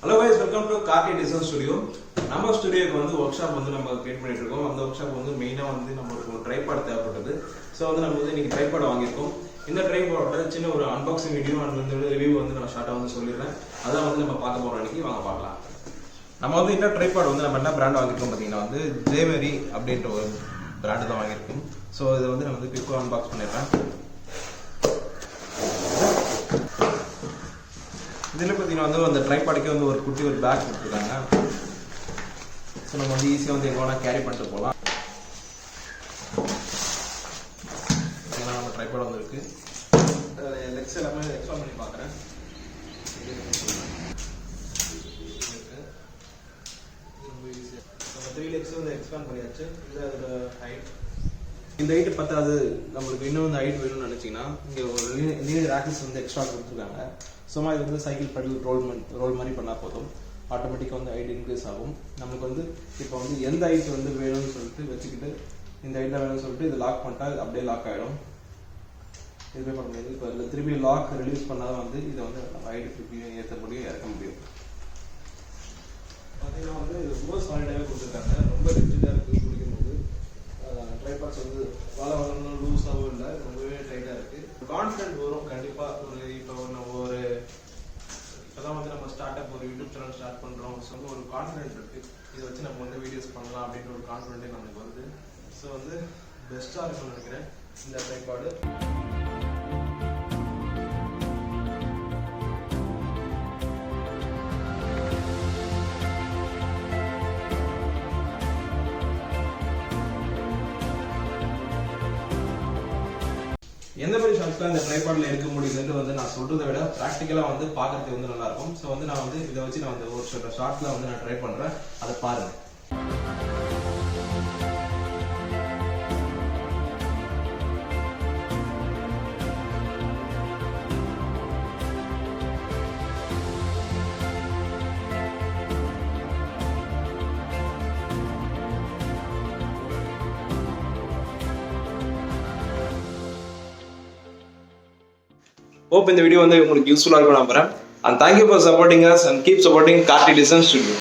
Hello guys, welcome to Carti Design Studio. நம்ம ஸ்டுடியோக்கு வந்து work shop வந்து நம்ம கிரியேட் பண்ணிட்டு இருக்கோம். அந்த ஒர்க் ஷாப் வந்து மெயினா வந்து நமக்கு ஒரு ட்ரைபாட் தேவைப்பட்டது. சோ வந்து நம்ம வந்து இன்னைக்கு ட்ரைபாட் வாங்கியிருக்கோம். இந்த ட்ரைபாடோட சின்ன ஒரு அன்பாக்சிங் வீடியோ அண்ட் வந்து ரிவ்யூ வந்து நான் ஷார்ட்டா வந்து சொல்லிடுறேன். அதான் வந்து நம்ம பார்க்க போறோம் இன்னைக்கு. வாங்க பார்க்கலாம். நம்ம வந்து இந்த ட்ரைபாட் வந்து நம்ம என்ன பிராண்ட் வாங்கியிருக்கோம் பாத்தீங்கன்னா வந்து ஜேமெரி அப்படின்ற ஒரு பிராண்ட் தான் வாங்கியிருக்கோம். சோ இதை வந்து நான் வந்து குயிக்கா அன்பாக்ஸ் பண்ணிடுறேன். இதில் பார்த்தீங்கன்னா வந்து அந்த ட்ரைபாடுக்கே வந்து ஒரு குட்டி ஒரு பேக் கொடுத்துருக்காங்க. ஸோ நம்ம வந்து ஈஸியாக வந்து எங்கே வேணால் கேரி பண்ணிட்டு போகலாம். நம்ம ட்ரைபாட் வந்து இருக்கு. லெக்ஸ் எல்லாமே எக்ஸ்பாண்ட் பண்ணி பார்க்குறேன். ரொம்ப ஈஸியாக நம்ம 3 லெக்ஸ் வந்து எக்ஸ்பாண்ட் பண்ணியாச்சு. இது அதோட ஹைட். இந்த ஹைட் பத்தாது, நம்மளுக்கு இன்னும் வந்து ஹைட் வேணும்னு நினச்சிங்கன்னா இங்கே ஒரு லீனியர் ஆக்சிஸ் வந்து எக்ஸ்ட்ரா கொடுத்துருக்காங்க. சும்மா இது வந்து சைக்கிள் பெடல் ரோல் மாதிரி பண்ணால் போதும், ஆட்டோமேட்டிக்காக வந்து ஹைட் இன்க்ரீஸ் ஆகும். நம்மளுக்கு வந்து இப்போ வந்து எந்த ஹைட் வந்து வேணும்னு சொல்லிட்டு வச்சுக்கிட்டு இந்த ஹைட்டில் வேணும்னு சொல்லிட்டு இது லாக் பண்ணிட்டா இது அப்படியே லாக் ஆகிடும். இதுவே பண்ண முடியாது. இப்போ இதில் திரும்பி லாக் ரிலீஸ் பண்ணால் வந்து இதை வந்து நம்ம ஹைட் திருப்பியும் ஏற்ற முடியும், இறக்க முடியும். பார்த்தீங்கன்னா வந்து ரொம்ப சாலிடாகவே கொடுத்துருக்காங்க. ரொம்ப ரிஜிடாக இருக்குது. குடிக்கும்போது ட்ரைபாட்ஸ் வந்து வளரணும் லூஸாகவும் இல்லை, ரொம்பவே டைட்டாக இருக்குது. கான்ஃபிடென்ட் வரும் கண்டிப்பாக. ஒரு இப்போ நம்ம ஒரு இப்போதான் வந்து நம்ம ஸ்டார்ட் அப் ஒரு யூடியூப் சேனல் ஸ்டார்ட் பண்ணுறோம். ஸோ வந்து ஒரு கான்ஃபிடென்ட் இருக்குது. இதை வச்சு நம்ம வந்து வீடியோஸ் பண்ணலாம் அப்படின்ற ஒரு கான்ஃபிடென்ட்டே நமக்கு வருது. ஸோ வந்து பெஸ்ட்டாக இருக்கும்னு நினைக்கிறேன் இந்த ட்ரைபாடு. எந்த மாதிரி ஷார்ட்ஸ்லாம் இந்த ட்ரைபாட்ல எடுக்க முடியுதுன்னு வந்து நான் சொல்றதை விட ப்ராக்டிக்கலா வந்து பார்க்கறதுக்கு வந்து நல்லா இருக்கும். ஸோ வந்து நான் வந்து இதை வச்சு நான் வந்து ஒரு சில ஷார்ட்ஸ்ல வந்து நான் ட்ரை பண்றேன், அதை பாருங்க. Hope இந்த வீடியோ வந்து உங்களுக்கு யூஸ்ஃபுல்லா இருக்கும் நம்புறேன். And thank you for supporting us and keep supporting Carti Design Studio.